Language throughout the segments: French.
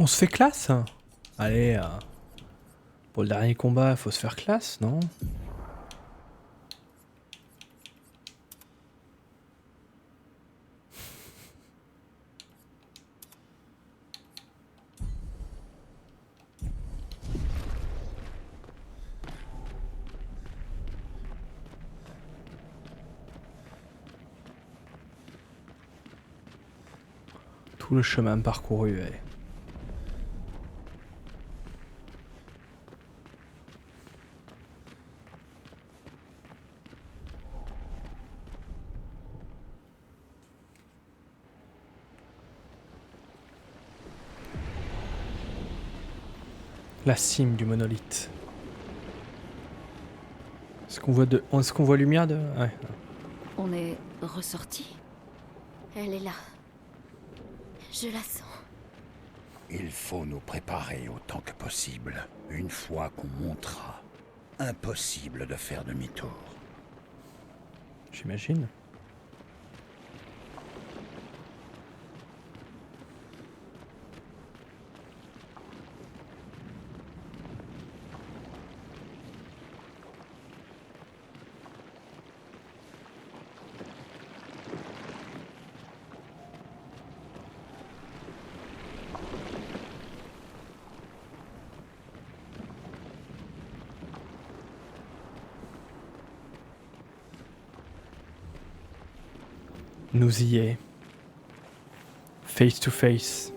On se fait classe? Allez, pour le dernier combat, faut se faire classe, non? Tout le chemin parcouru, allez. La cime du monolithe. Est-ce qu'on voit lumière de... Ouais. On est ressorti. Elle est là. Je la sens. Il faut nous préparer autant que possible. Une fois qu'on montera, impossible de faire demi-tour. J'imagine. Nous y est. Face to face.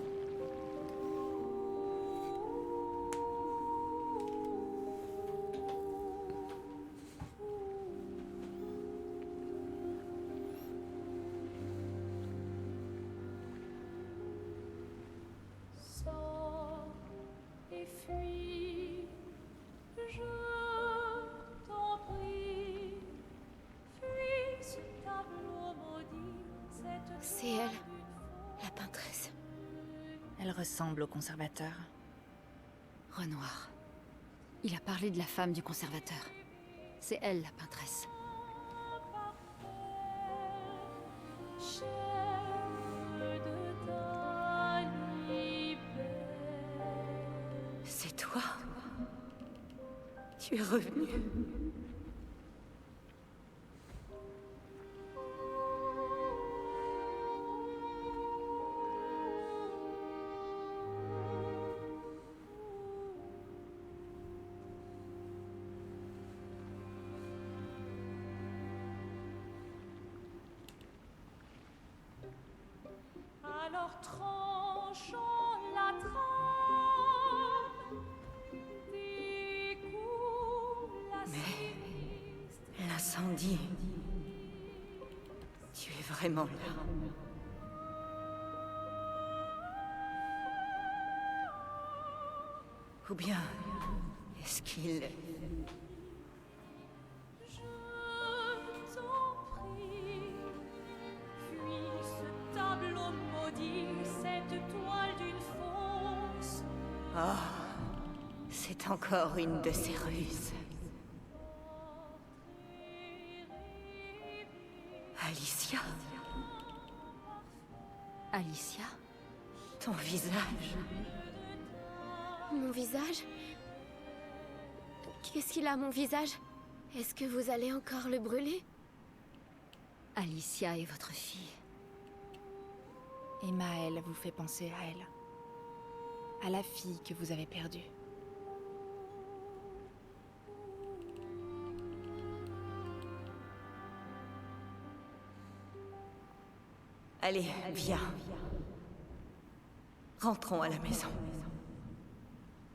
Sors et fuis, je t'en prie. Fuis ce tableau maudit, cette C'est elle, la peintresse. Elle ressemble au conservateur. Renoir. Il a parlé de la femme du conservateur. C'est elle, la peintresse. chef de ta liberté. C'est toi. Tu es revenu. Alors tranchons la trame, découle la sinistre. L'incendie. Tu es vraiment là. Ou bien, est-ce qu'il... Je t'en prie, fuis ce tableau maudit, cette toile d'une fausse. Oh, c'est encore une de ces ruses. Alicia, Alicia? ton visage. Mon visage? Qu'est-ce qu'il a, mon visage? Est-ce que vous allez encore le brûler? Alicia est votre fille. Et Maëlle vous fait penser à elle. À la fille que vous avez perdue. Allez, viens. Rentrons à la maison.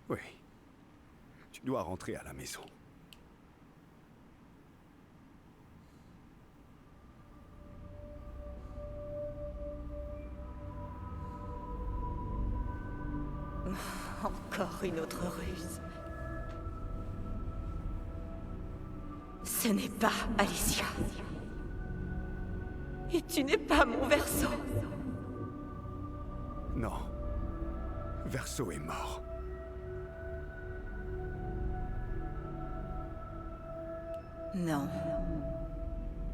Oui. Tu dois rentrer à la maison. Encore une autre ruse. Ce n'est pas Alicia. Et tu n'es pas mon berceau. Non. Verso est mort. Non.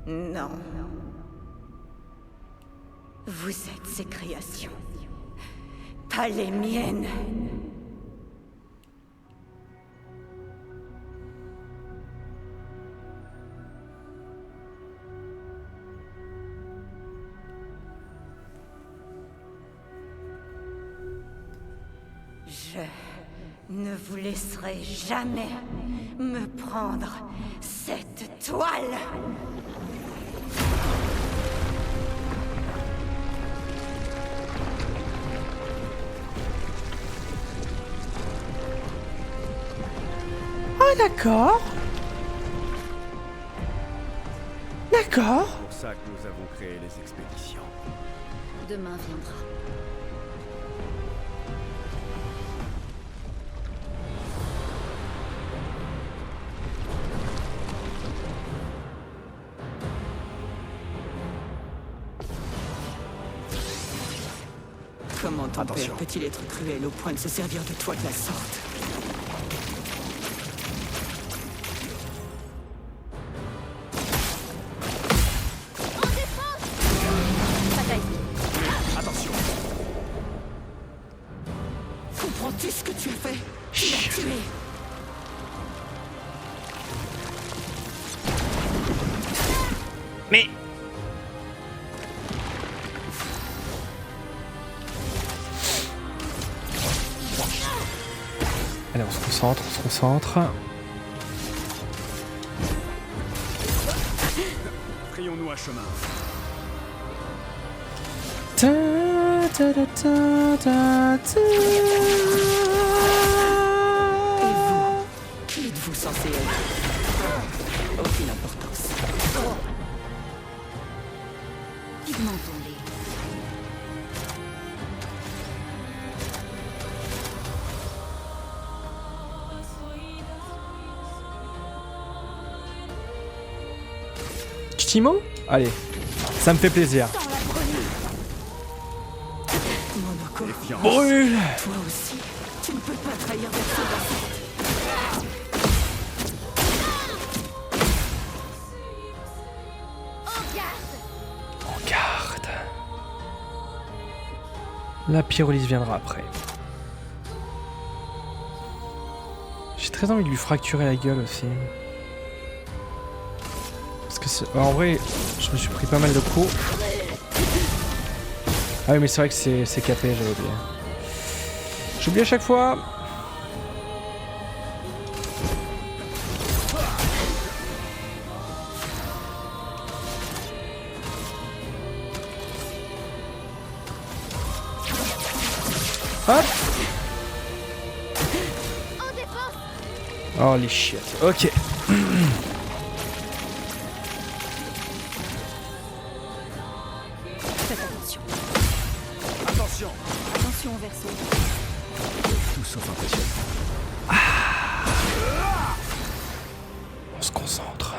Non. Vous êtes ses créations. pas les miennes. Je ne vous laisserai jamais me prendre cette toile. Ah d'accord. D'accord. C'est pour ça que nous avons créé les expéditions. Demain viendra. Comment ton Attention. père peut-il être cruel au point de se servir de toi de la sorte? Attention. Comprends-tu ce que tu as fait? Tu l'as tué. Mais... Allez, on se concentre, on se concentre. Frayons-nous un chemin. Ta, ta, ta, ta, ta, ta. Et vous? Qui êtes-vous censé être? Aucune importance. Pigmentons-les. Timo? Allez, ça me fait plaisir. Monoko, Défiance. Brûle! toi aussi, tu ne peux pas trahir Versailles. En garde. La pyrolyse viendra après. J'ai très envie de lui fracturer la gueule aussi. Parce que en vrai, je me suis pris pas mal de coups. Ah oui, mais c'est vrai que c'est capé, j'avais oublié. J'oublie à chaque fois. Hop. Oh les shit. Ok. Faites attention. Attention. Attention au verso. Tout sauf impressionnant. On se concentre.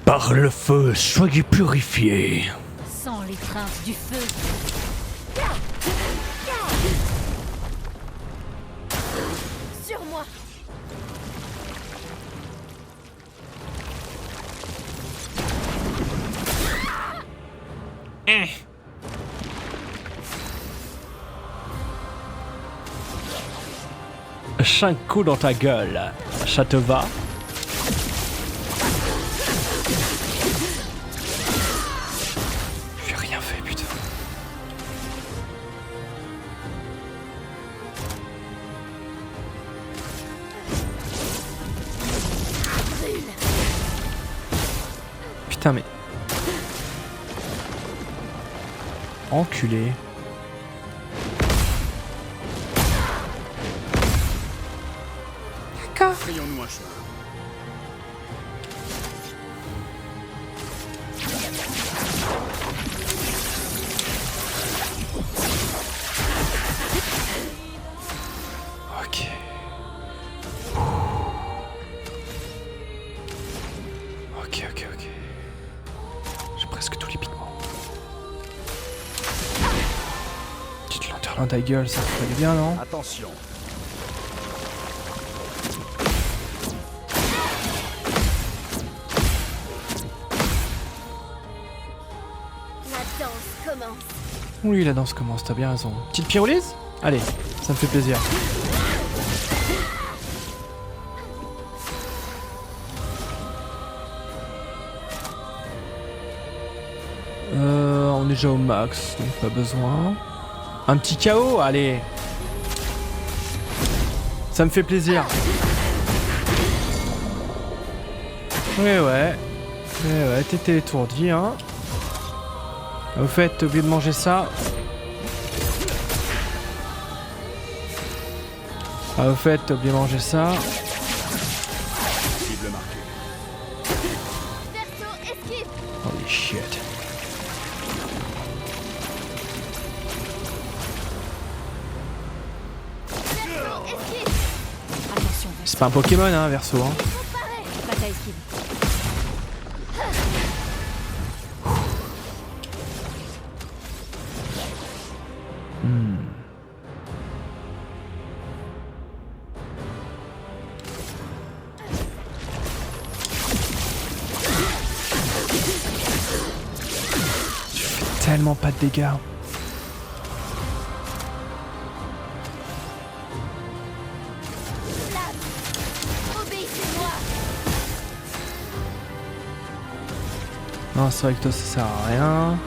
Par le feu, soyez purifiés. Sans l'étreinte du feu. Sur moi. Cinq coups dans ta gueule. Ça te va? J'ai rien fait, putain. Putain, mais... Enculé. D'accord. Frayons-nous un chemin. Ok. Ok, ok, ok. J'ai presque tous les pigments. Petite lenteur dans ta gueule, ça te ferait bien, non? Attention. La danse commence. Oui, la danse commence, t'as bien raison. Petite pyrolyse? Allez, ça me fait plaisir. On est déjà au max, donc pas besoin. Un petit KO, allez. Ça me fait plaisir. Ouais, t'étais étourdi, hein. Au fait, t'as oublié de manger ça. Au fait, t'as oublié de manger ça. Cible marquée. Holy shit. Attention, C'est pas un Pokémon, hein, Verso, hein. bataille esquive. Tellement pas de dégâts. Non, c'est vrai que toi ça sert à rien.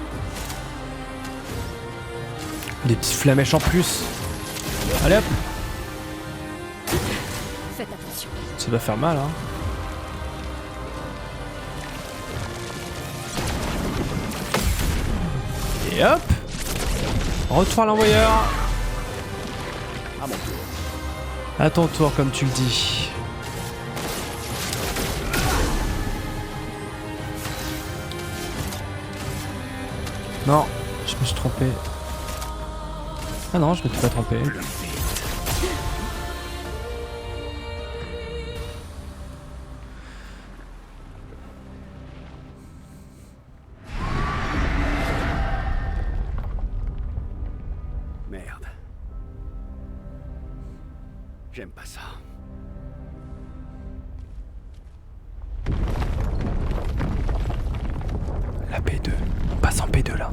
Des petites flamèches en plus. Allez hop. Faites attention. Ça doit faire mal, hein. Et hop. Retour à l'envoyeur. À mon tour. À ton tour, comme tu le dis. Non, je me suis trompé. Ah non, je m'étais pas trompé. Merde. J'aime pas ça. La P2. On passe en P2 là.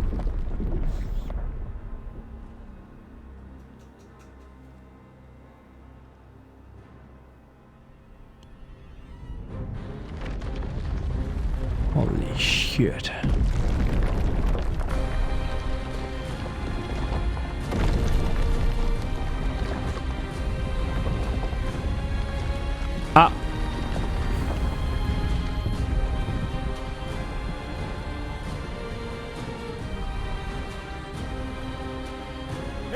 Holy shit. Ah.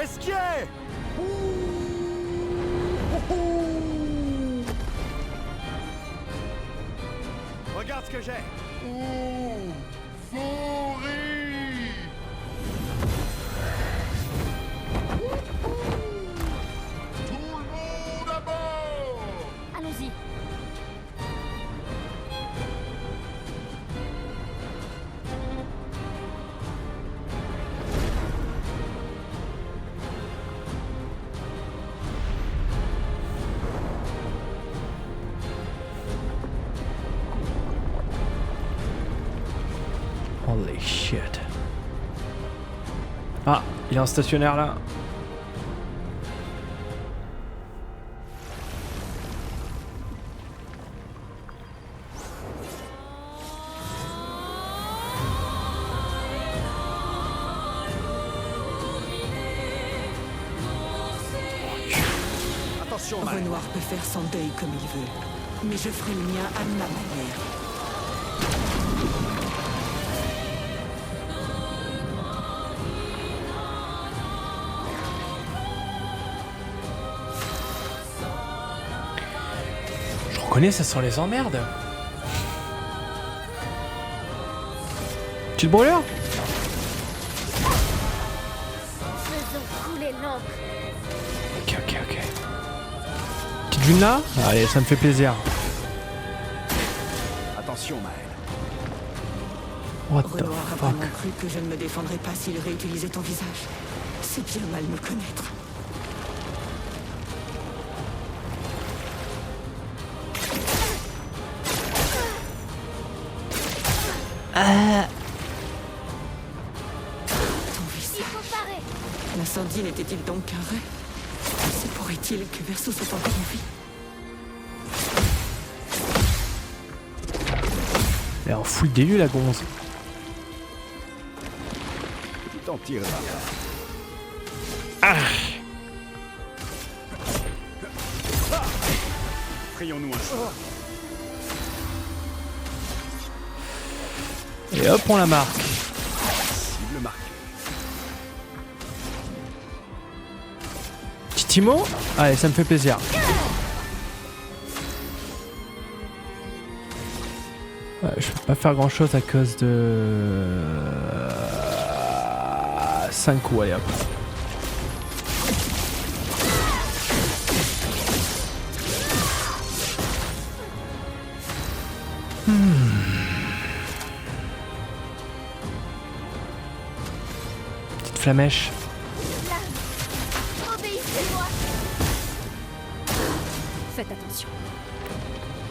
Esquier! Regarde ce que j'ai! Allons-y. Holy shit. Ah, il est en stationnaire là. Attention, Mike. Renoir peut faire son deuil comme il veut, mais je ferai le mien à ma manière. Je reconnais, ça sent les emmerdes. Petite brûlure? Faisons couler l'encre. Ok. Petite vune là? Allez, ça me fait plaisir. Attention, Maël. What the Renoir a fuck? vraiment cru que je ne me défendrais pas s'il réutilisait ton visage. C'est bien mal me connaître. Ton visage. L'incendie n'était-il donc qu'un rêve? Se pourrait-il que Verso soit encore en vie? Elle est en full début la gonze. Tu t'en tireras. Frayons-nous un chemin. Et hop, on la marque. Cible marquée. Petit Timo? Allez, ça me fait plaisir. Ouais, je peux pas faire grand chose à cause de 5 coups, allez hop. Petite flamèche. Obéissez-moi. Faites attention.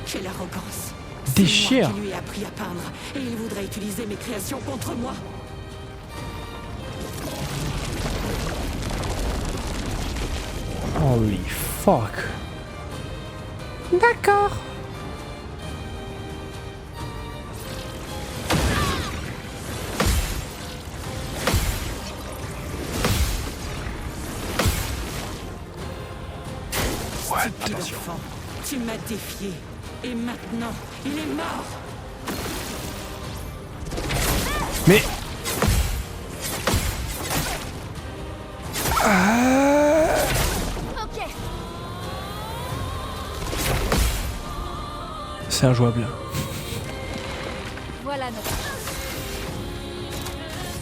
Quelle arrogance. Déchire. C'est moi qui lui ai appris à peindre, et il voudrait utiliser mes créations contre moi. Holy fuck. D'accord. Enfant, tu m'as défié, et maintenant, il est mort. Mais... Ok. C'est injouable. Voilà notre.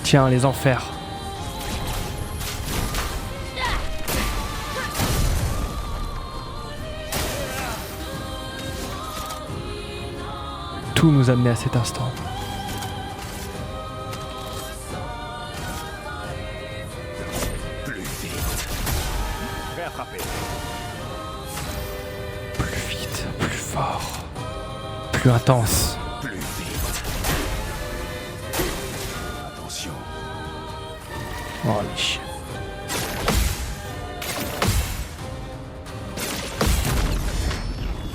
Tiens, les enfers. Tout nous amenait à cet instant. Plus vite. Prêt à frapper. Plus vite, plus fort, plus intense. Plus vite. Attention. Oh les chiens.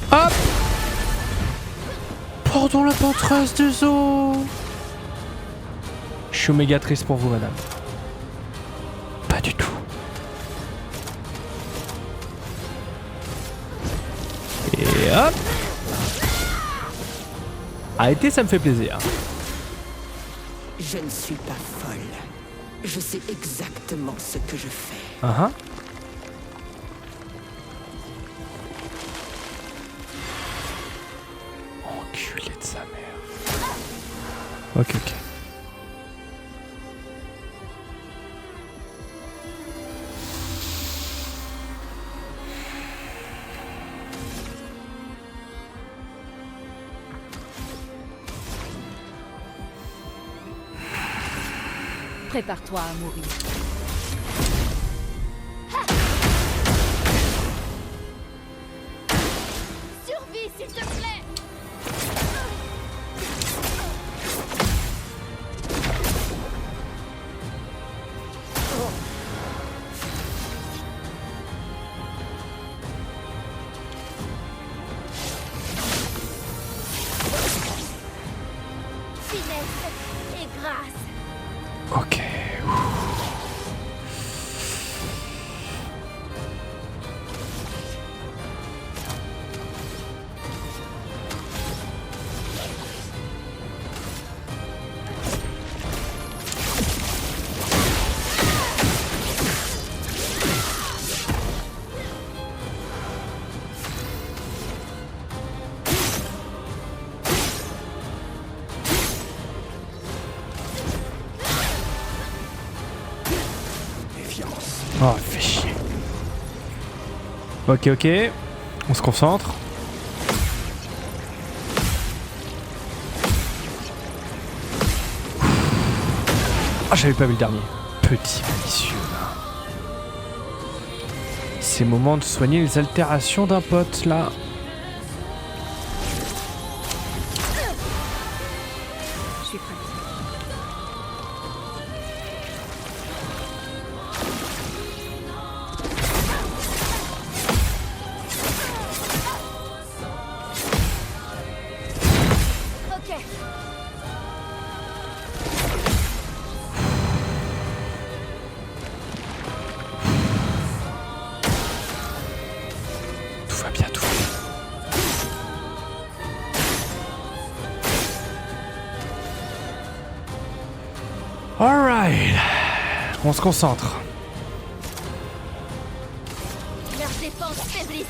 Hop! Pardon la pantreuse des eaux. Je suis méga triste pour vous, madame. Pas du tout. Et hop! Arrêtez, ça me fait plaisir. Je ne suis pas folle. Je sais exactement ce que je fais. Uh-huh. Enculé de sa mère. Ok, ok. Prépare-toi à mourir. Survie, s'il te plaît. Finesse et grâce. Ok. Défiance. Oh, fait chier. Ok, ok. On se concentre. Ah, j'avais pas vu le dernier. Petit malicieux, là. C'est le moment de soigner les altérations d'un pote, là. Je suis prête. on se concentre. Leur défense faiblisse.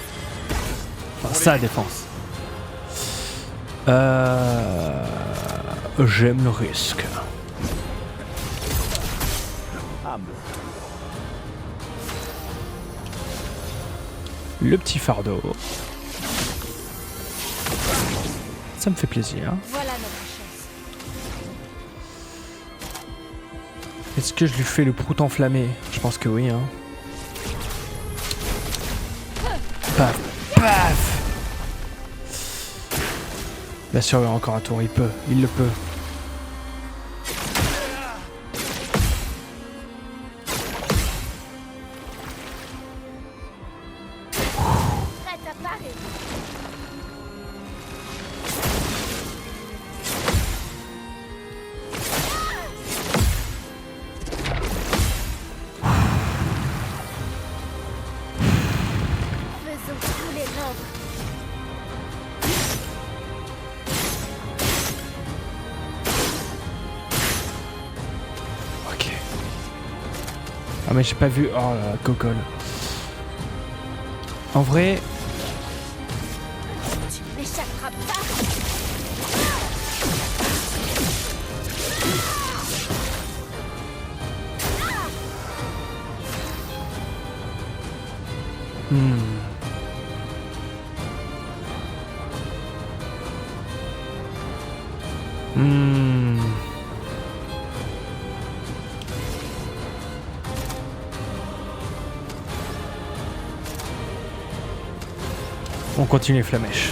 Enfin, sa défense. J'aime le risque. Le petit fardeau. Ça me fait plaisir. Voilà notre chance. Est-ce que je lui fais le prout enflammé? Je pense que oui, hein. Paf, paf. Bien sûr, il y a encore un tour, il peut, il le peut. Prête à parer. Faisons tous les ordres. Ok. Ah mais j'ai pas vu... Oh la cocole. En vrai... Tu n'échapperas pas. On continue les flamèches.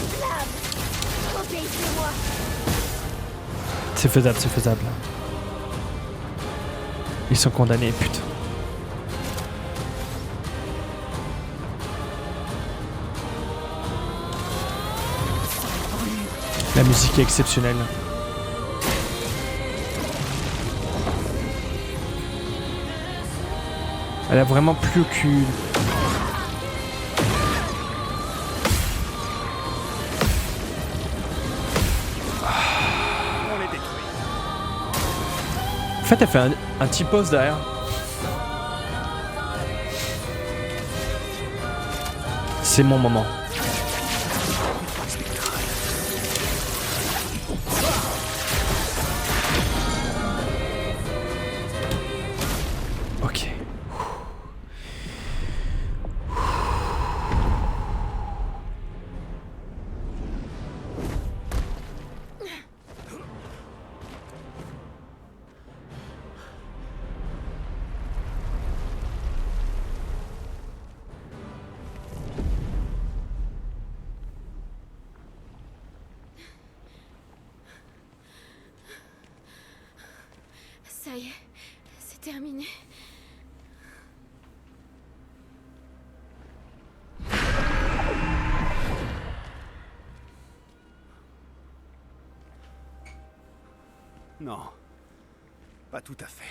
Obéissez-moi. C'est faisable, c'est faisable. Ils sont condamnés, putain. La musique est exceptionnelle. Elle a vraiment plus au cul. On les détruit. En fait, elle fait un petit pause derrière. C'est mon moment. Ok. Ça y est, c'est terminé. Non, pas tout à fait.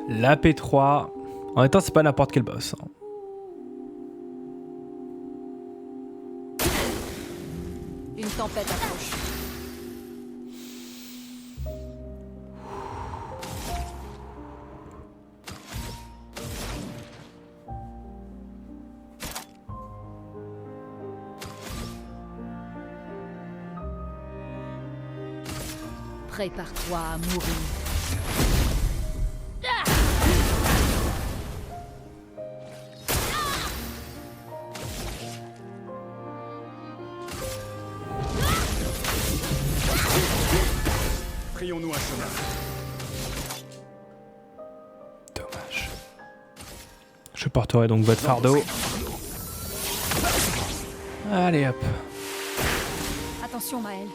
La P3. En même temps, c'est pas n'importe quel boss. Hein. Une tempête approche. Prépare-toi à mourir. Frayons-nous un chemin. Dommage. Je porterai donc votre fardeau. Allez hop. Attention, Maël.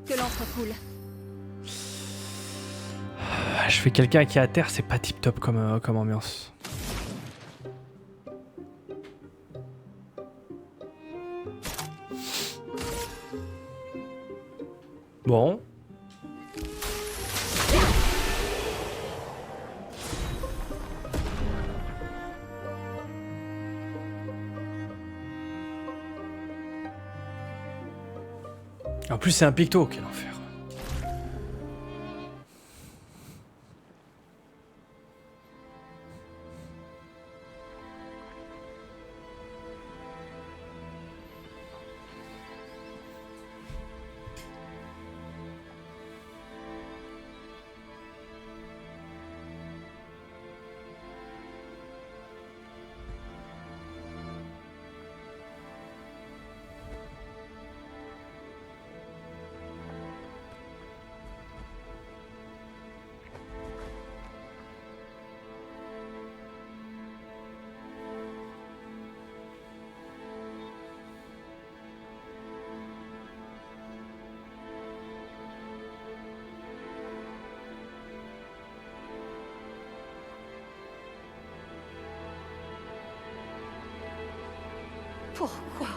Que l'encre coule. Je fais quelqu'un qui est à terre, c'est pas tip top comme ambiance. Bon. En plus, c'est un picto, quel enfer. Pourquoi?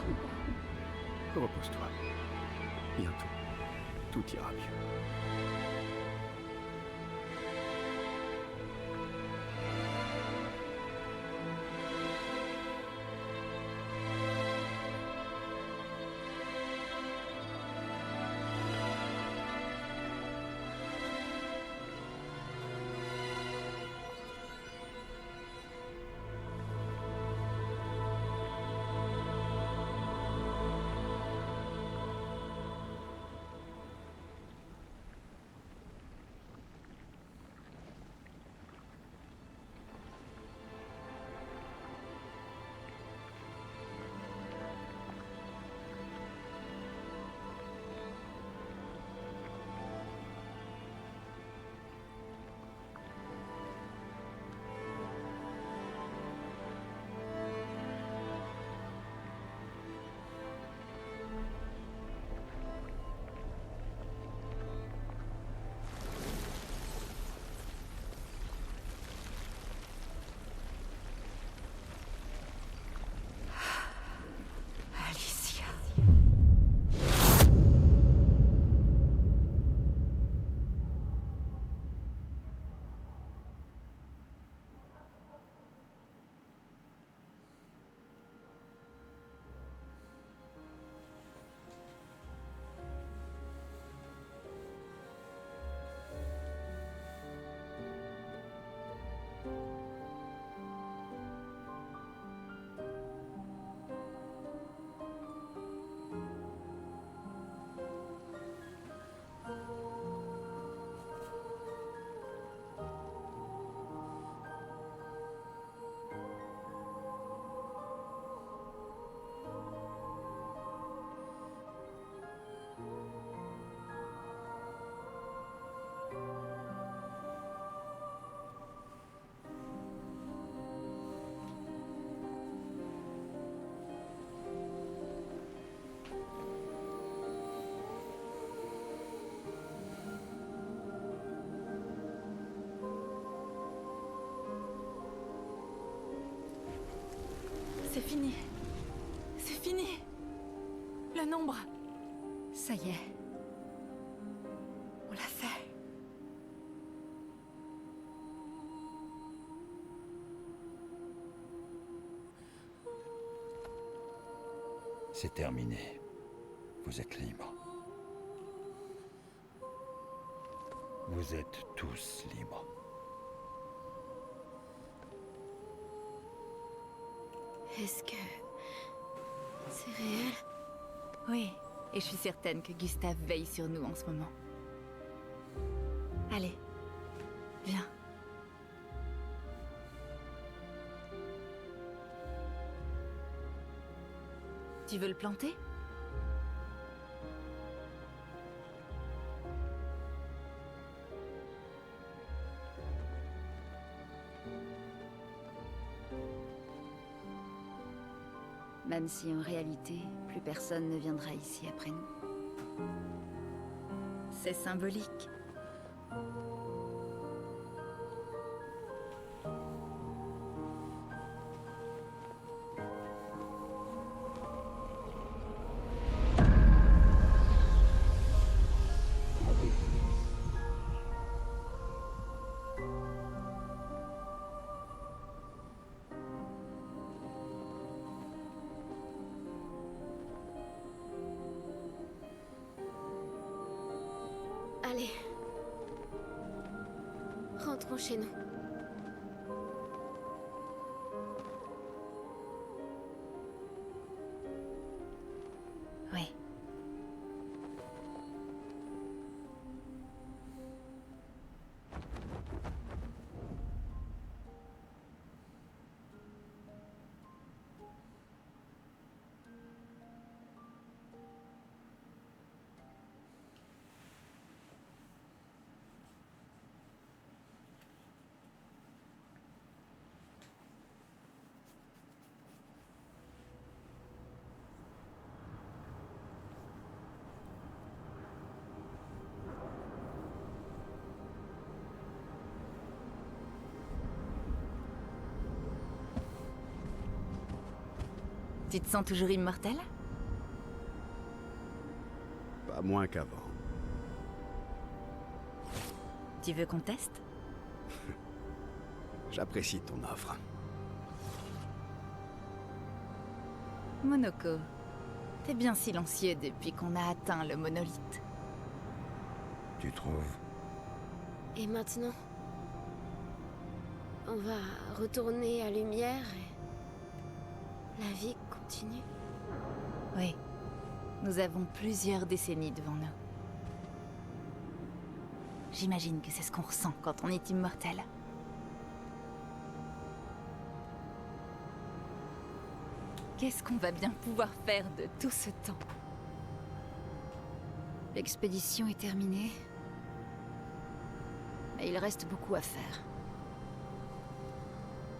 Repose-toi. Bientôt, tout ira mieux. Alicia. C'est fini. C'est fini. Le nombre. Ça y est. On l'a fait. C'est terminé. Vous êtes libre. Vous êtes tous libres. Est-ce que... c'est réel? Oui, et je suis certaine que Gustave veille sur nous en ce moment. Allez, viens. Tu veux le planter? Même si en réalité, plus personne ne viendra ici après nous. C'est symbolique. Allez. Rentrons chez nous. Oui. Tu te sens toujours immortel? Pas moins qu'avant. Tu veux qu'on teste? J'apprécie ton offre. Monoko, t'es bien silencieux depuis qu'on a atteint le monolithe. Tu trouves? Et maintenant? On va retourner à Lumière et... La vie continue. Oui. Nous avons plusieurs décennies devant nous. J'imagine que c'est ce qu'on ressent quand on est immortel. Qu'est-ce qu'on va bien pouvoir faire de tout ce temps? L'expédition est terminée. Mais il reste beaucoup à faire.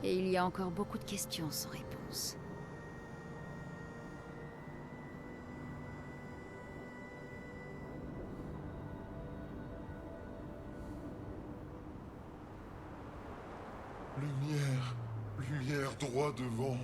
Et il y a encore beaucoup de questions sans réponse. Lumière, lumière droit devant.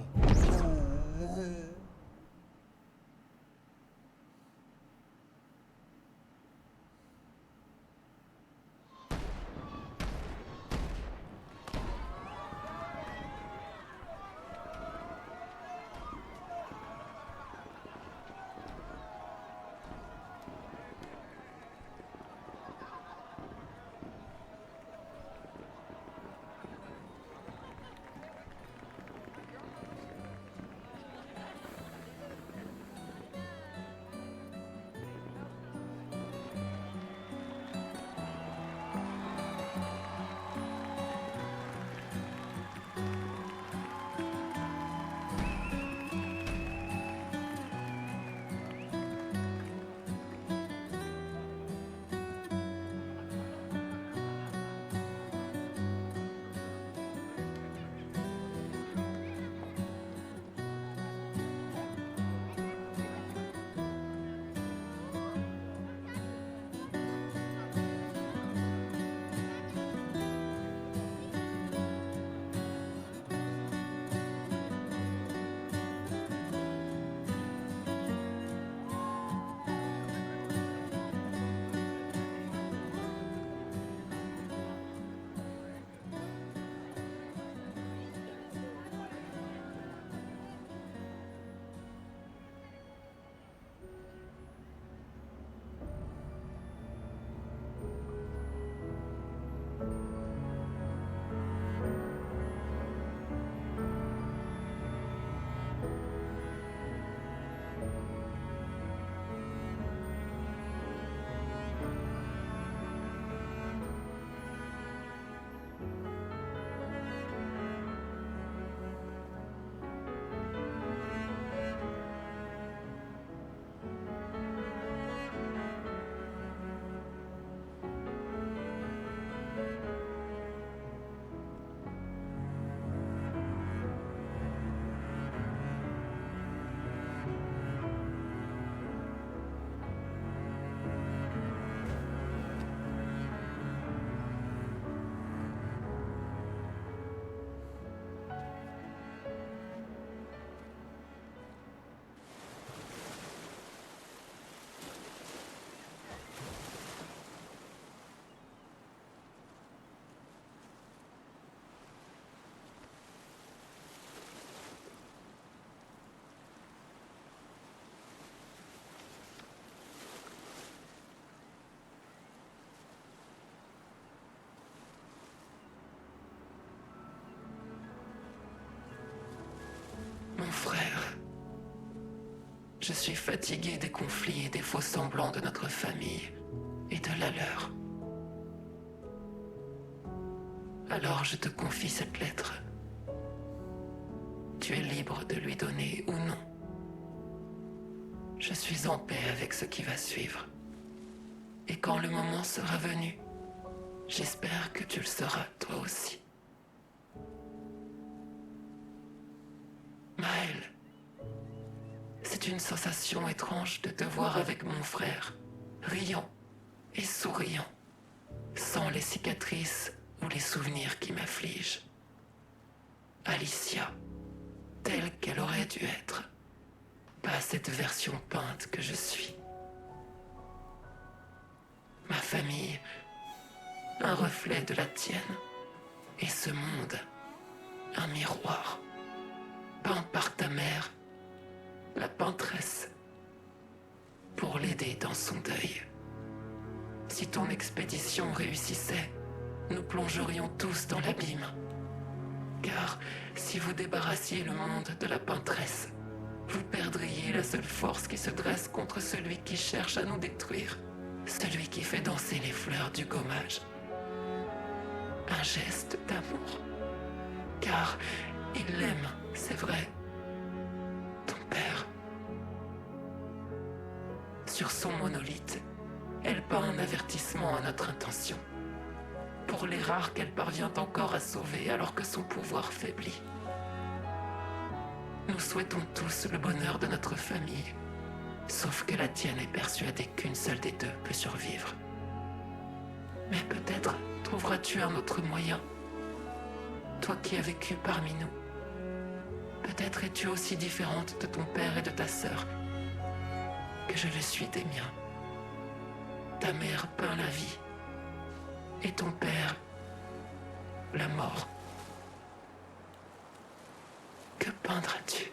Je suis fatigué des conflits et des faux semblants de notre famille et de la leur. Alors je te confie cette lettre. Tu es libre de lui donner ou non. Je suis en paix avec ce qui va suivre. Et quand le moment sera venu, j'espère que tu le seras toi aussi. Maël, c'est une sensation étrange de te voir avec mon frère, riant et souriant, sans les cicatrices ou les souvenirs qui m'affligent. Alicia, telle qu'elle aurait dû être, pas cette version peinte que je suis. Ma famille, un reflet de la tienne, et ce monde, un miroir, peint par ta mère, la peintresse, pour l'aider dans son deuil. Si ton expédition réussissait, nous plongerions tous dans l'abîme. Car si vous débarrassiez le monde de la peintresse, vous perdriez la seule force qui se dresse contre celui qui cherche à nous détruire, celui qui fait danser les fleurs du gommage. Un geste d'amour. Car il l'aime, c'est vrai. Ton père. Sur son monolithe, elle peint un avertissement à notre intention. Pour les rares qu'elle parvient encore à sauver alors que son pouvoir faiblit. Nous souhaitons tous le bonheur de notre famille, sauf que la tienne est persuadée qu'une seule des deux peut survivre. Mais peut-être trouveras-tu un autre moyen, toi qui as vécu parmi nous. Peut-être es-tu aussi différente de ton père et de ta sœur que je le suis des miens. Ta mère peint la vie, et ton père, la mort. Que peindras-tu ?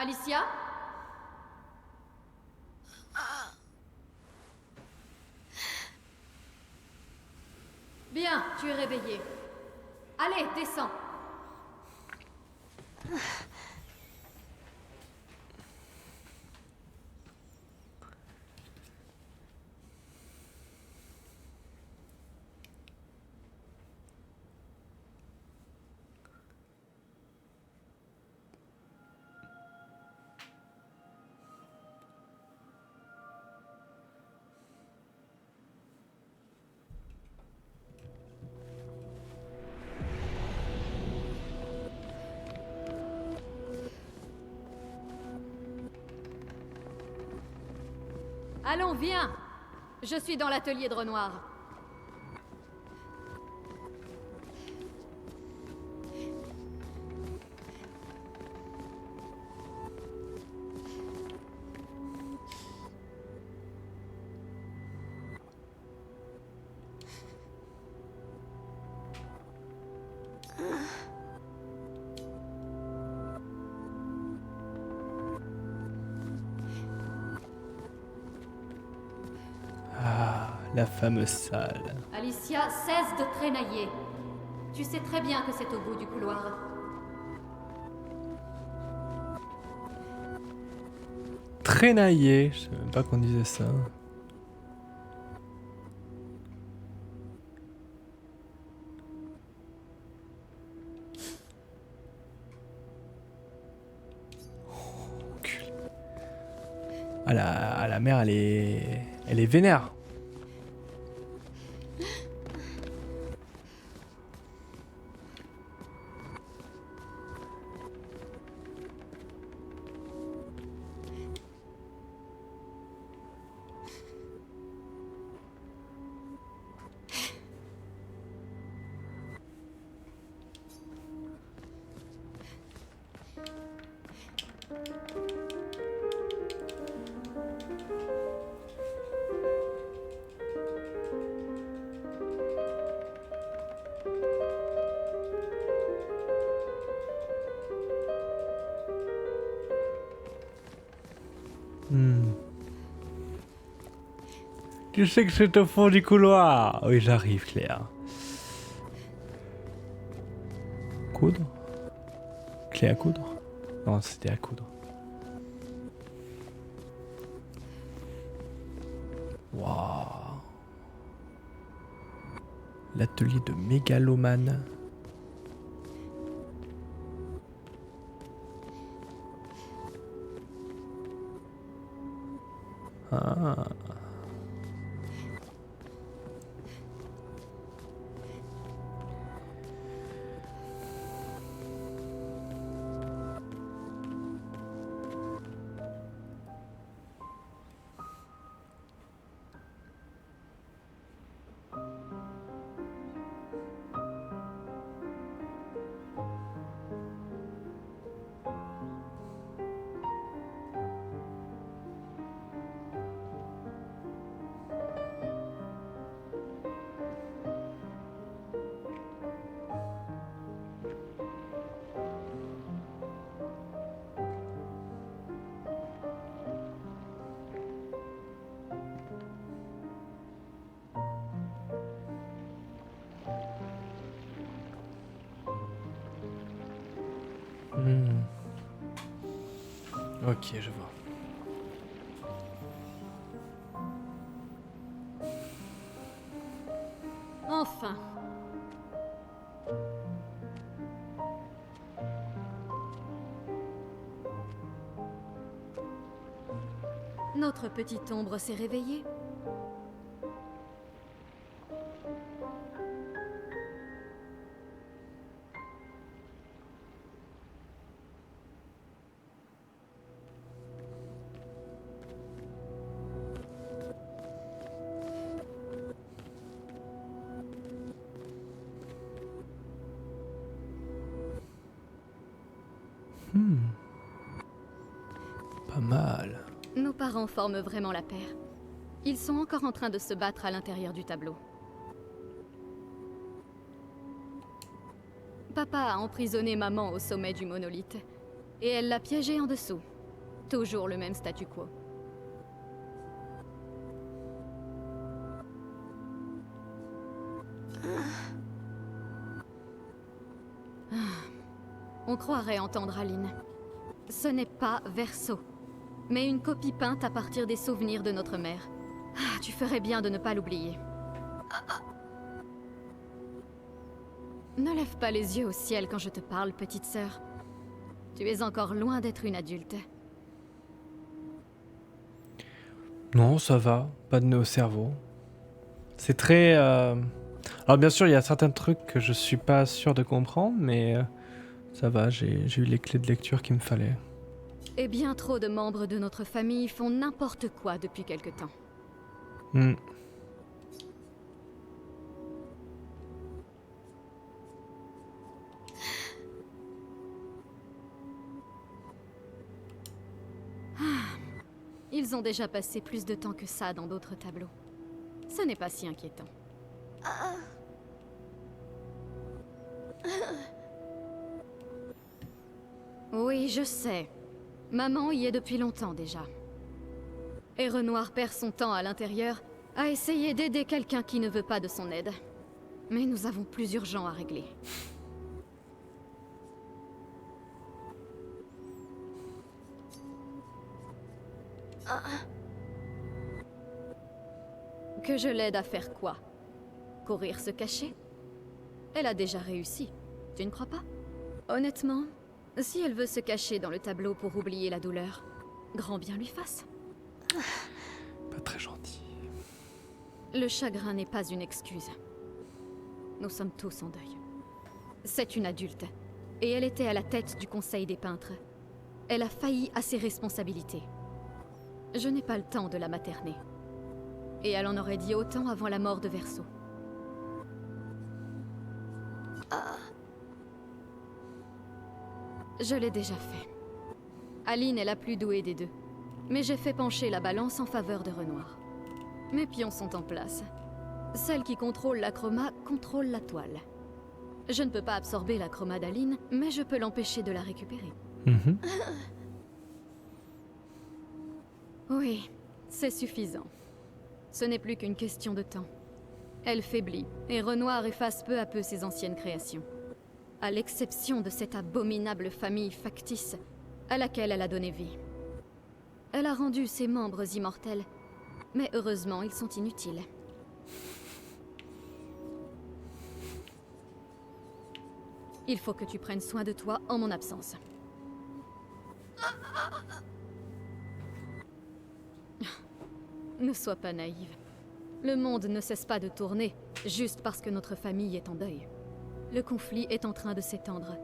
Alicia? Bien, tu es réveillée. Allez, descends. Allons, viens. Je suis dans l'atelier de Renoir. La fameuse salle. Alicia, cesse de traînailler. Tu sais très bien que c'est au bout du couloir. Traînailler, je savais même pas qu'on disait ça. Oh, cul. Ah, la mère, elle est vénère. Tu sais que c'est au fond du couloir. Oui, j'arrive, Claire. Coudre? Clé à coudre? Non, c'était à coudre. Waouh. L'atelier de mégalomane. Ah. Ok, je vois. Enfin. Notre petite ombre s'est réveillée. Pas mal. Nos parents forment vraiment la paire. Ils sont encore en train de se battre à l'intérieur du tableau. Papa a emprisonné maman au sommet du monolithe, et elle l'a piégée en dessous. Toujours le même statu quo. On croirait entendre Aline. Ce n'est pas Verso, mais une copie peinte à partir des souvenirs de notre mère. Ah, tu ferais bien de ne pas l'oublier. Ne lève pas les yeux au ciel quand je te parle, petite sœur. Tu es encore loin d'être une adulte. Non, ça va, pas de nœud au cerveau. C'est très... Alors bien sûr, il y a certains trucs que je suis pas sûr de comprendre, mais ça va, j'ai eu les clés de lecture qu'il me fallait. Et bien trop de membres de notre famille font n'importe quoi depuis quelque temps. Hmm. Ils ont déjà passé plus de temps que ça dans d'autres tableaux. Ce n'est pas si inquiétant. Oui, je sais. Maman y est depuis longtemps déjà. Et Renoir perd son temps à l'intérieur à essayer d'aider quelqu'un qui ne veut pas de son aide. Mais nous avons plus urgent à régler. Que je l'aide à faire quoi? Courir se cacher? Elle a déjà réussi, tu ne crois pas? Honnêtement, si elle veut se cacher dans le tableau pour oublier la douleur, grand bien lui fasse. Pas très gentil. Le chagrin n'est pas une excuse. Nous sommes tous en deuil. C'est une adulte, et elle était à la tête du Conseil des peintres. Elle a failli à ses responsabilités. Je n'ai pas le temps de la materner. Et elle en aurait dit autant avant la mort de Verso. Je l'ai déjà fait. Aline est la plus douée des deux. Mais j'ai fait pencher la balance en faveur de Renoir. Mes pions sont en place. Celle qui contrôle la chroma contrôle la toile. Je ne peux pas absorber la chroma d'Aline, mais je peux l'empêcher de la récupérer. Mhm. Oui, c'est suffisant. Ce n'est plus qu'une question de temps. Elle faiblit, et Renoir efface peu à peu ses anciennes créations. À l'exception de cette abominable famille factice à laquelle elle a donné vie. Elle a rendu ses membres immortels, mais heureusement, ils sont inutiles. Il faut que tu prennes soin de toi en mon absence. Ne sois pas naïve. Le monde ne cesse pas de tourner, juste parce que notre famille est en deuil. Le conflit est en train de s'étendre,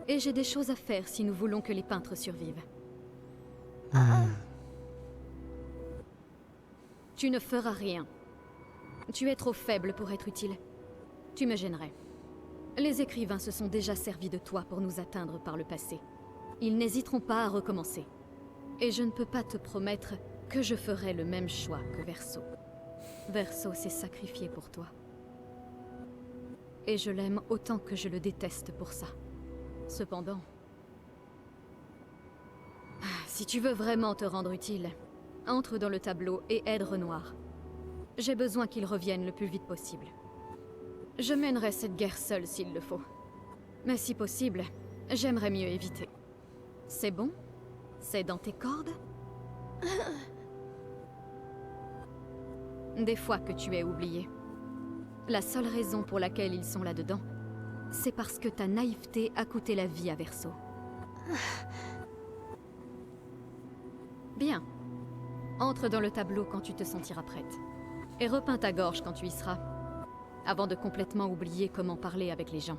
et j'ai des choses à faire si nous voulons que les peintres survivent. Tu ne feras rien. Tu es trop faible pour être utile. Tu me gênerais. Les écrivains se sont déjà servis de toi pour nous atteindre par le passé. Ils n'hésiteront pas à recommencer. Et je ne peux pas te promettre que je ferai le même choix que Verso. Verso s'est sacrifié pour toi. Et je l'aime autant que je le déteste pour ça. Cependant, si tu veux vraiment te rendre utile, entre dans le tableau et aide Renoir. J'ai besoin qu'il revienne le plus vite possible. Je mènerai cette guerre seule s'il le faut. Mais si possible, j'aimerais mieux éviter. C'est bon? C'est dans tes cordes? Des fois que tu es oublié. La seule raison pour laquelle ils sont là-dedans, c'est parce que ta naïveté a coûté la vie à Verso. Bien. Entre dans le tableau quand tu te sentiras prête. Et repeins ta gorge quand tu y seras. Avant de complètement oublier comment parler avec les gens.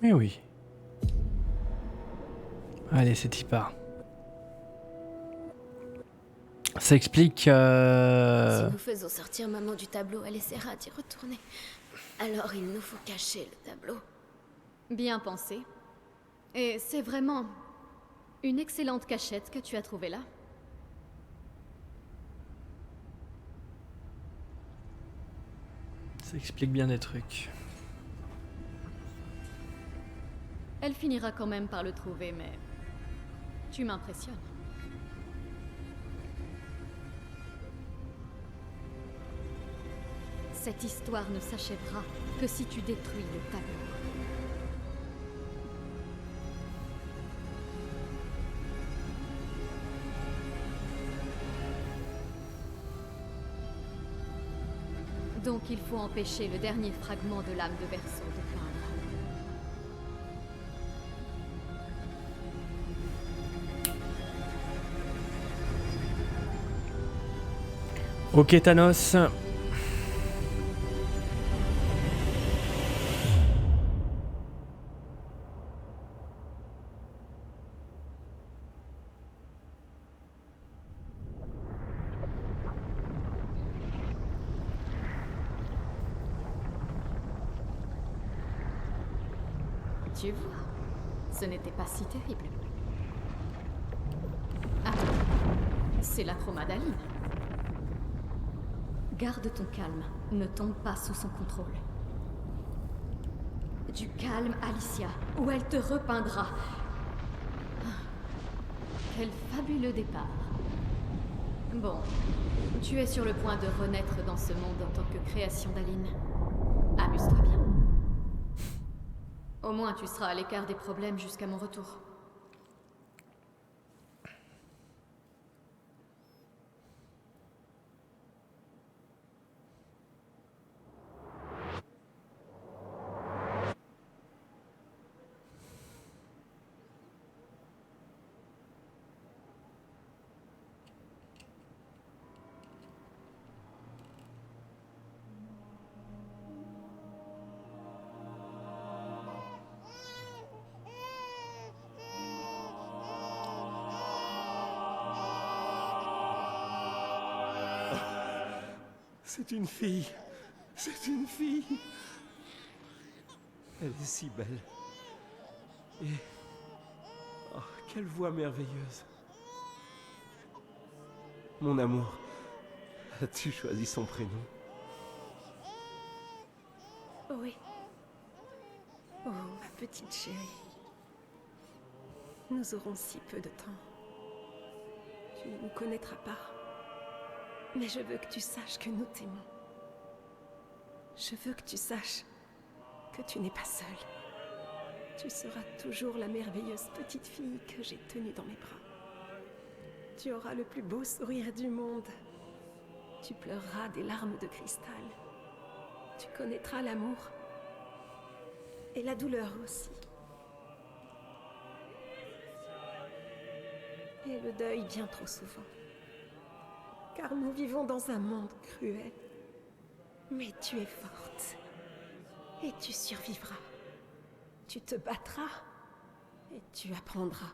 Mais oui. Allez, c'est y part. Ça explique... Si nous faisons sortir maman du tableau, elle essaiera d'y retourner. Alors il nous faut cacher le tableau. Bien pensé. Et c'est vraiment une excellente cachette que tu as trouvée là. Ça explique bien des trucs. Elle finira quand même par le trouver, mais tu m'impressionnes. Cette histoire ne s'achèvera que si tu détruis le tableau. Donc il faut empêcher le dernier fragment de l'âme de Verso de peindre. Ok Thanos. Tu vois, ce n'était pas si terrible. Ah, c'est la chromadaline. Garde ton calme, ne tombe pas sous son contrôle. Du calme, Alicia, ou elle te repeindra. Ah, quel fabuleux départ. Bon, tu es sur le point de renaître dans ce monde en tant que création d'Aline. Amuse-toi bien. Au moins tu seras à l'écart des problèmes jusqu'à mon retour. C'est une fille. C'est une fille. Elle est si belle. Et... oh, quelle voix merveilleuse. Mon amour, as-tu choisi son prénom? Oui. Oh, ma petite chérie. Nous aurons si peu de temps. Tu ne nous connaîtras pas. Mais je veux que tu saches que nous t'aimons. Je veux que tu saches que tu n'es pas seule. Tu seras toujours la merveilleuse petite fille que j'ai tenue dans mes bras. Tu auras le plus beau sourire du monde. Tu pleureras des larmes de cristal. Tu connaîtras l'amour. Et la douleur aussi. Et le deuil bien trop souvent. Car nous vivons dans un monde cruel. Mais tu es forte. Et tu survivras. Tu te battras. Et tu apprendras.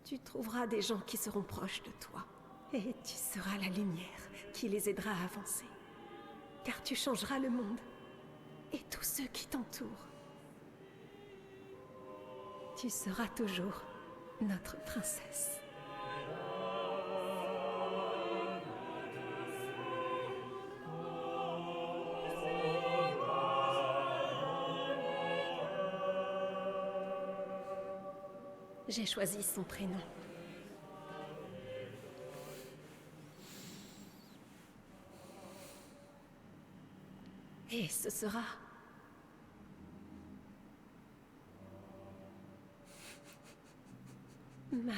Tu trouveras des gens qui seront proches de toi. Et tu seras la lumière qui les aidera à avancer. Car tu changeras le monde. Et tous ceux qui t'entourent. Tu seras toujours notre princesse. J'ai choisi son prénom. Et ce sera... Maël.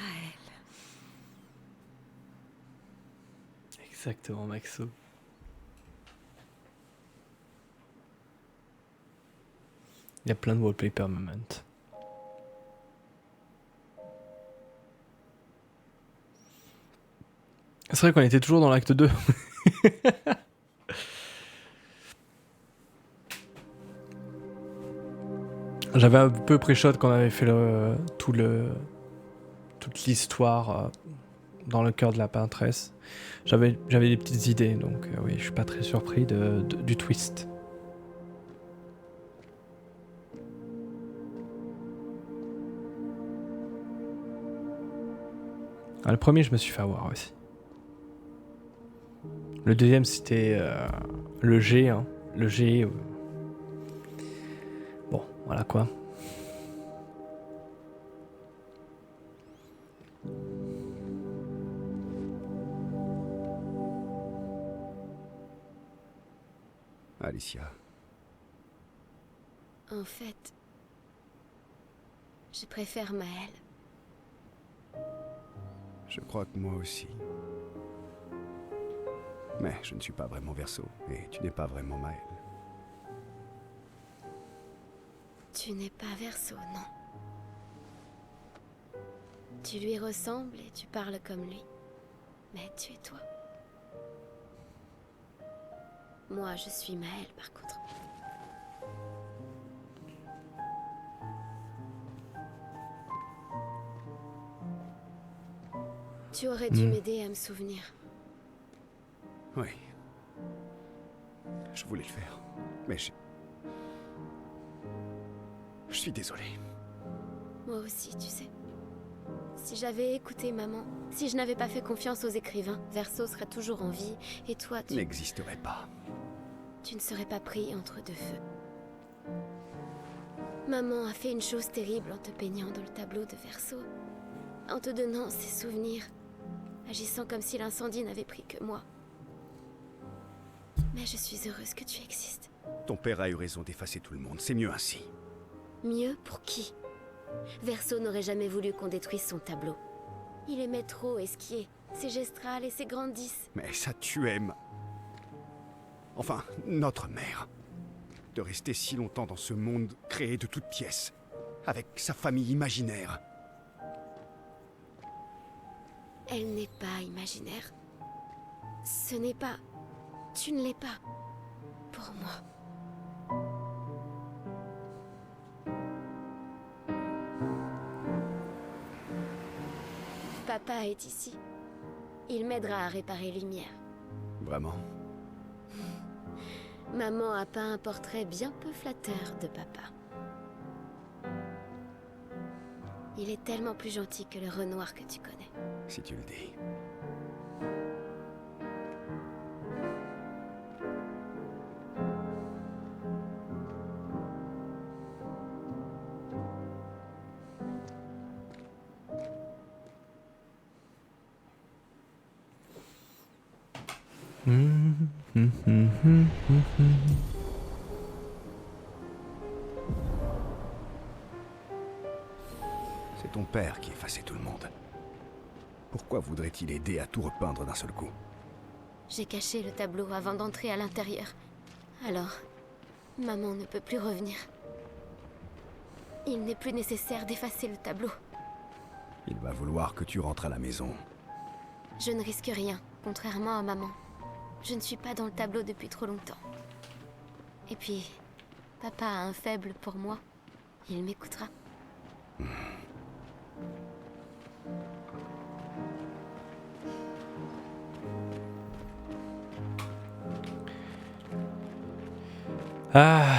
Exactement, Maxo. Il y a plein de wallpaper moments. C'est vrai qu'on était toujours dans l'acte 2. J'avais un peu pré-shot quand on avait fait toute l'histoire dans le cœur de la peintresse. J'avais des petites idées, donc oui, je suis pas très surpris du twist. Ah, le premier, je me suis fait avoir aussi. Le deuxième, c'était le G. Hein. Le G. Bon, voilà quoi. Alicia. En fait, je préfère Maël. Je crois que moi aussi. Mais je ne suis pas vraiment Verseau, et tu n'es pas vraiment Maël. Tu n'es pas Verseau, non. Tu lui ressembles et tu parles comme lui. Mais tu es toi. Moi, je suis Maël, par contre. Tu aurais dû m'aider à me souvenir. Oui. Je voulais le faire, mais je suis désolé. Moi aussi, tu sais. Si j'avais écouté maman, si je n'avais pas fait confiance aux écrivains, Verseau serait toujours en vie, et toi, tu... N'existerait pas. Tu ne serais pas pris entre deux feux. Maman a fait une chose terrible en te peignant dans le tableau de Verseau, en te donnant ses souvenirs, agissant comme si l'incendie n'avait pris que moi. Mais je suis heureuse que tu existes. Ton père a eu raison d'effacer tout le monde, c'est mieux ainsi. Mieux pour qui? Verseau n'aurait jamais voulu qu'on détruise son tableau. Il aimait trop esquier, ses gestrales et ses grandisses. Mais ça tuait Enfin, notre mère. De rester si longtemps dans ce monde créé de toutes pièces, avec sa famille imaginaire. Elle n'est pas imaginaire. Ce n'est pas... Tu ne l'es pas. Pour moi. Papa est ici. Il m'aidera à réparer Lumière. Vraiment? Maman a peint un portrait bien peu flatteur de papa. Il est tellement plus gentil que le Renoir que tu connais. Si tu le dis. C'est ton père qui effaçait tout le monde. Pourquoi voudrait-il aider à tout repeindre d'un seul coup? J'ai caché le tableau avant d'entrer à l'intérieur. Alors, maman ne peut plus revenir. Il n'est plus nécessaire d'effacer le tableau. Il va vouloir que tu rentres à la maison. Je ne risque rien, contrairement à maman. Je ne suis pas dans le tableau depuis trop longtemps. Et puis, papa a un faible pour moi. Il m'écoutera. Ah.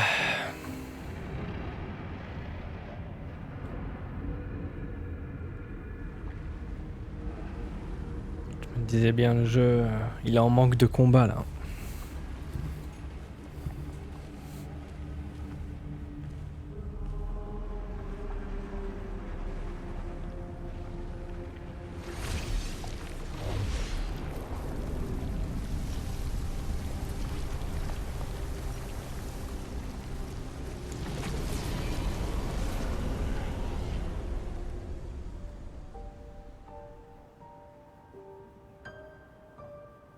Je me disais bien, le jeu, il est en manque de combat là.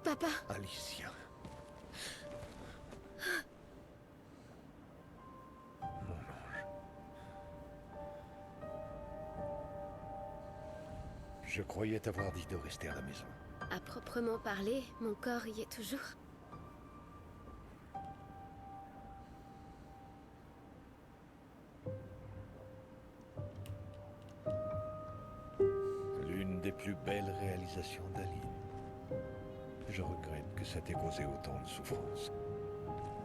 Papa! Alicia. Mon ange. Je croyais t'avoir dit de rester à la maison. À proprement parler, mon corps y est toujours. des plus belles réalisations d'Aline. Je regrette que ça t'ait causé autant de souffrance.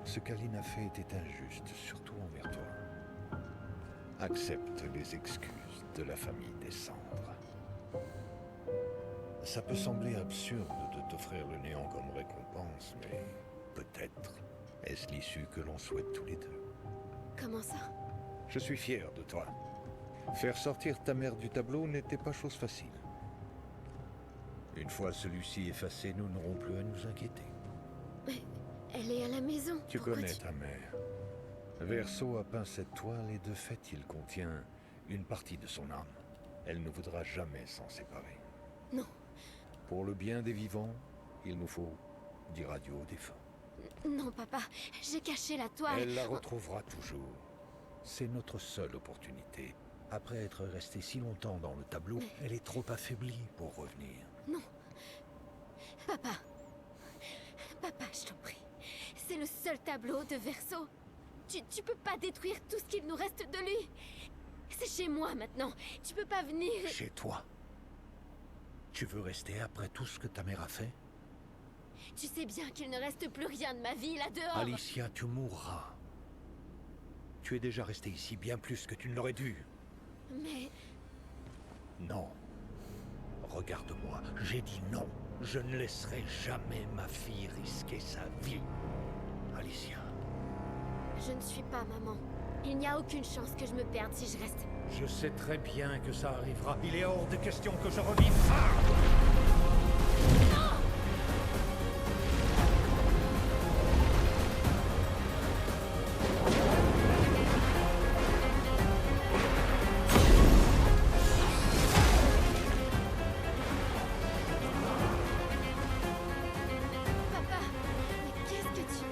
Ce qu'Aline a fait était injuste, surtout envers toi. Accepte les excuses de la famille des cendres. Ça peut sembler absurde de t'offrir le néant comme récompense, mais peut-être est-ce l'issue que l'on souhaite tous les deux. Comment ça? Je suis fier de toi. Faire sortir ta mère du tableau n'était pas chose facile. Une fois celui-ci effacé, nous n'aurons plus à nous inquiéter. Mais elle est à la maison. Tu Pourquoi connais ta mère. Verso a peint cette toile et de fait, il contient une partie de son âme. Elle ne voudra jamais s'en séparer. Non. Pour le bien des vivants, il nous faut dire adieu aux défunts. Non, papa. J'ai caché la toile. Elle la retrouvera toujours. C'est notre seule opportunité. Après être restée si longtemps dans le tableau, elle est trop affaiblie pour revenir. Non. Papa. Papa, je t'en prie. C'est le seul tableau de Verso. Tu peux pas détruire tout ce qu'il nous reste de lui. C'est chez moi maintenant. Tu peux pas venir... Chez toi? Tu veux rester après tout ce que ta mère a fait? Tu sais bien qu'il ne reste plus rien de ma vie là-dehors. Alicia, tu mourras. Tu es déjà restée ici bien plus que tu ne l'aurais dû. Mais... Non. Regarde-moi, j'ai dit non. Je ne laisserai jamais ma fille risquer sa vie. Alicia. Je ne suis pas maman. Il n'y a aucune chance que je me perde si je reste. Je sais très bien que ça arrivera. Il est hors de question que je revive ça. Papa, mais qu'est-ce que tu...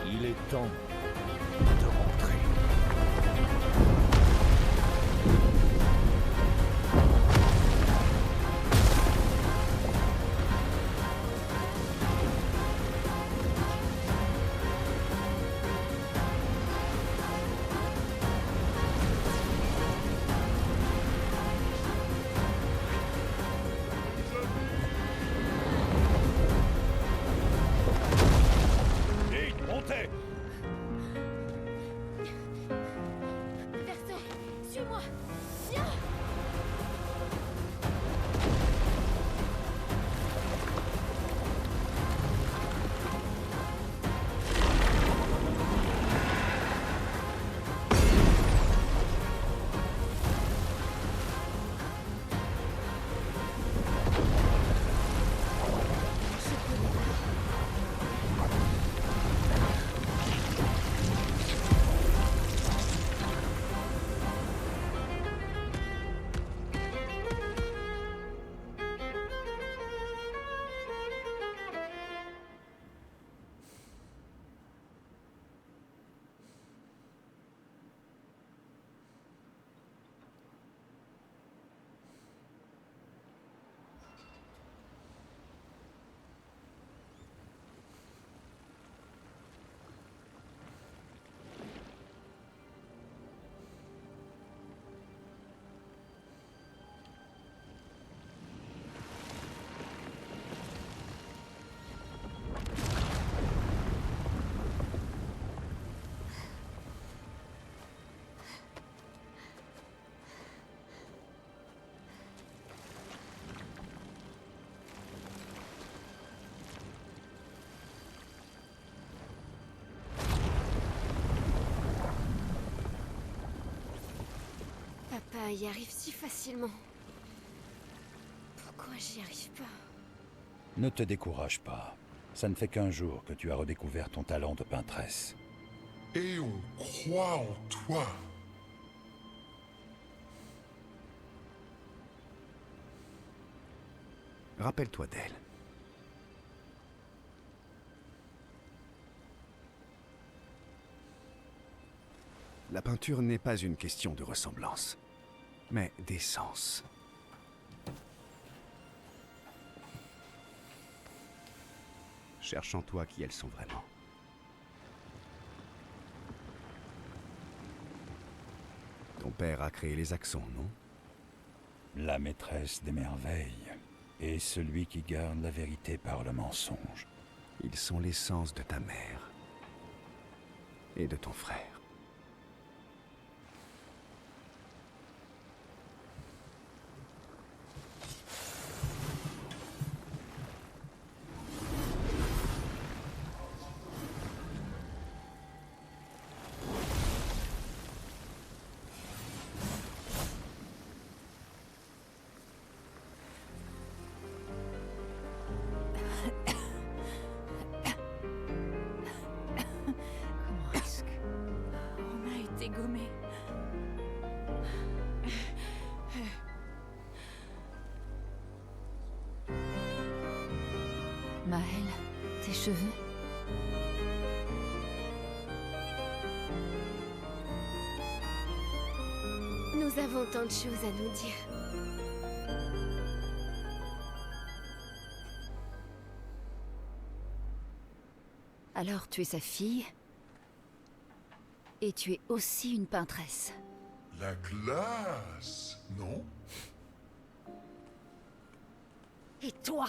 Il est temps de rentrer. Vite, montez! Verso, suis-moi. Viens. Papa y arrive si facilement. Pourquoi j'y arrive pas? Ne te décourage pas. Ça ne fait qu'un jour que tu as redécouvert ton talent de peintresse. Et on croit en toi. Rappelle-toi d'elle. La peinture n'est pas une question de ressemblance, mais d'essence. Cherche en toi qui elles sont vraiment. Ton père a créé les accents, non? La maîtresse des merveilles. Et celui qui garde la vérité par le mensonge. Ils sont l'essence de ta mère. Et de ton frère. Gommé. Maël, tes cheveux. Nous avons tant de choses à nous dire. Alors tu es sa fille. Et tu es aussi une peintresse. La classe, non? Et toi?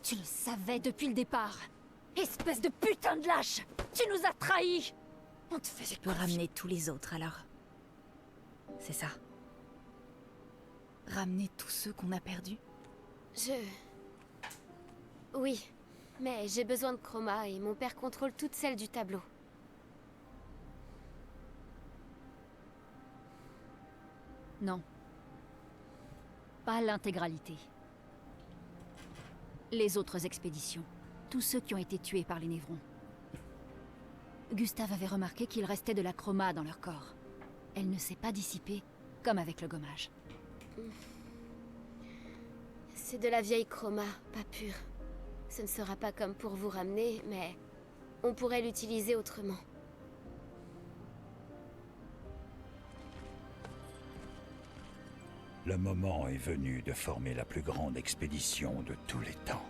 Tu le savais depuis le départ. Espèce de putain de lâche! Tu nous as trahis! On te faisait Pour ramener tous les autres, alors. C'est ça. Ramener tous ceux qu'on a perdus? Oui, mais j'ai besoin de chroma et mon père contrôle toutes celles du tableau. Non. Pas l'intégralité. Les autres expéditions. Tous ceux qui ont été tués par les Névrons. Gustave avait remarqué qu'il restait de la chroma dans leur corps. Elle ne s'est pas dissipée, comme avec le gommage. C'est de la vieille chroma, pas pure. Ce ne sera pas comme pour vous ramener, mais on pourrait l'utiliser autrement. Le moment est venu de former la plus grande expédition de tous les temps.